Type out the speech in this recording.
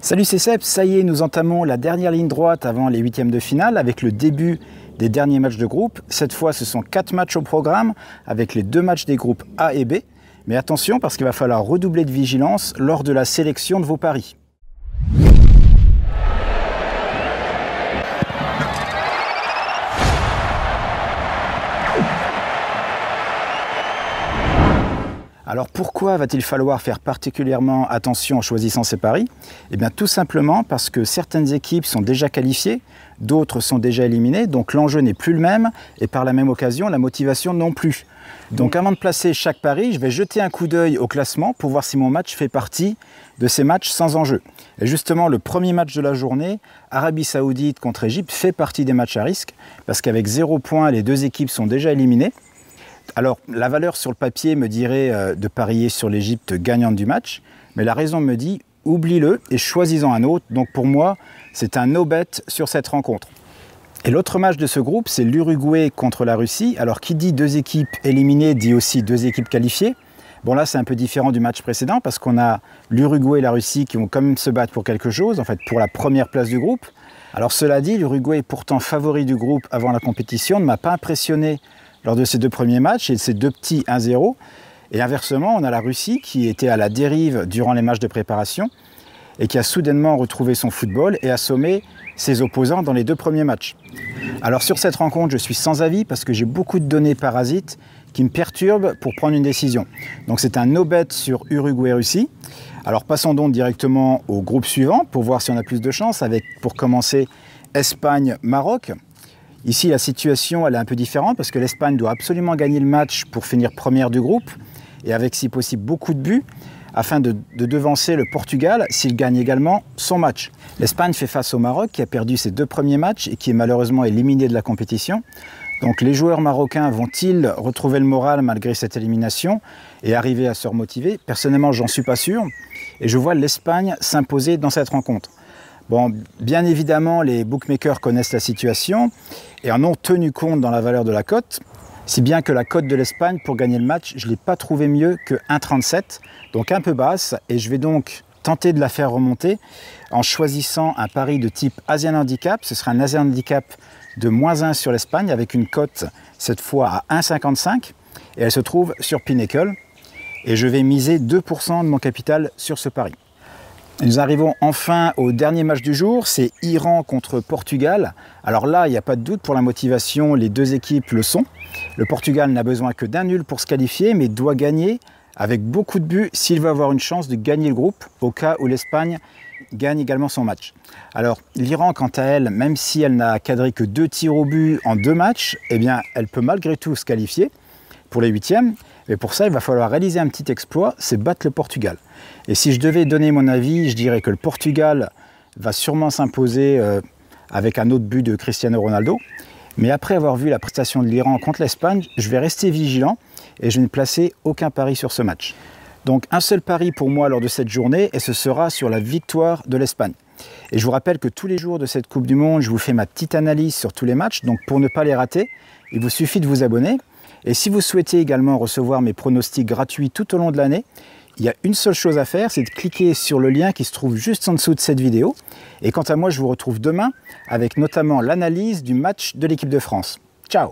Salut, c'est Seb, ça y est, nous entamons la dernière ligne droite avant les huitièmes de finale avec le début des derniers matchs de groupe. Cette fois, ce sont 4 matchs au programme avec les 2 matchs des groupes A et B. Mais attention parce qu'il va falloir redoubler de vigilance lors de la sélection de vos paris. Alors pourquoi va-t-il falloir faire particulièrement attention en choisissant ces paris? Eh bien tout simplement parce que certaines équipes sont déjà qualifiées, d'autres sont déjà éliminées, donc l'enjeu n'est plus le même et par la même occasion la motivation non plus. Donc avant de placer chaque pari, je vais jeter un coup d'œil au classement pour voir si mon match fait partie de ces matchs sans enjeu. Et justement le premier match de la journée, Arabie Saoudite contre Égypte, fait partie des matchs à risque parce qu'avec 0 points, les 2 équipes sont déjà éliminées. Alors, la valeur sur le papier me dirait de parier sur l'Égypte gagnante du match, mais la raison me dit, oublie-le et choisis-en un autre. Donc pour moi, c'est un no-bet sur cette rencontre. Et l'autre match de ce groupe, c'est l'Uruguay contre la Russie. Alors, qui dit 2 équipes éliminées, dit aussi 2 équipes qualifiées. Bon là, c'est un peu différent du match précédent parce qu'on a l'Uruguay et la Russie qui vont quand même se battre pour quelque chose, en fait pour la première place du groupe. Alors cela dit, l'Uruguay est pourtant favori du groupe avant la compétition, ne m'a pas impressionné lors de ces 2 premiers matchs et ces 2 petits 1-0. Et inversement, on a la Russie qui était à la dérive durant les matchs de préparation et qui a soudainement retrouvé son football et assommé ses opposants dans les 2 premiers matchs. Alors sur cette rencontre, je suis sans avis parce que j'ai beaucoup de données parasites qui me perturbent pour prendre une décision. Donc c'est un no-bet sur Uruguay-Russie. Alors passons donc directement au groupe suivant pour voir si on a plus de chance avec, pour commencer, Espagne-Maroc. Ici, la situation elle est un peu différente parce que l'Espagne doit absolument gagner le match pour finir première du groupe et avec si possible beaucoup de buts afin de devancer le Portugal s'il gagne également son match. L'Espagne fait face au Maroc qui a perdu ses 2 premiers matchs et qui est malheureusement éliminé de la compétition. Donc les joueurs marocains vont-ils retrouver le moral malgré cette élimination et arriver à se remotiver? Personnellement, j'en suis pas sûr et je vois l'Espagne s'imposer dans cette rencontre. Bon, bien évidemment, les bookmakers connaissent la situation et en ont tenu compte dans la valeur de la cote, si bien que la cote de l'Espagne pour gagner le match, je ne l'ai pas trouvé mieux que 1,37, donc un peu basse, et je vais donc tenter de la faire remonter en choisissant un pari de type Asian Handicap. Ce sera un Asian Handicap de -1 sur l'Espagne avec une cote cette fois à 1,55 et elle se trouve sur Pinnacle et je vais miser 2% de mon capital sur ce pari. Nous arrivons enfin au dernier match du jour, c'est Iran contre Portugal. Alors là, il n'y a pas de doute pour la motivation, les 2 équipes le sont. Le Portugal n'a besoin que d'un nul pour se qualifier, mais doit gagner avec beaucoup de buts s'il veut avoir une chance de gagner le groupe, au cas où l'Espagne gagne également son match. Alors l'Iran, quant à elle, même si elle n'a cadré que 2 tirs au but en 2 matchs, eh bien elle peut malgré tout se qualifier pour les 8e. Mais pour ça, il va falloir réaliser un petit exploit, c'est battre le Portugal. Et si je devais donner mon avis, je dirais que le Portugal va sûrement s'imposer avec un autre but de Cristiano Ronaldo. Mais après avoir vu la prestation de l'Iran contre l'Espagne, je vais rester vigilant et je ne placer aucun pari sur ce match. Donc un seul pari pour moi lors de cette journée et ce sera sur la victoire de l'Espagne. Et je vous rappelle que tous les jours de cette Coupe du Monde, je vous fais ma petite analyse sur tous les matchs. Donc pour ne pas les rater, il vous suffit de vous abonner. Et si vous souhaitez également recevoir mes pronostics gratuits tout au long de l'année, il y a une seule chose à faire, c'est de cliquer sur le lien qui se trouve juste en dessous de cette vidéo. Et quant à moi, je vous retrouve demain avec notamment l'analyse du match de l'équipe de France. Ciao!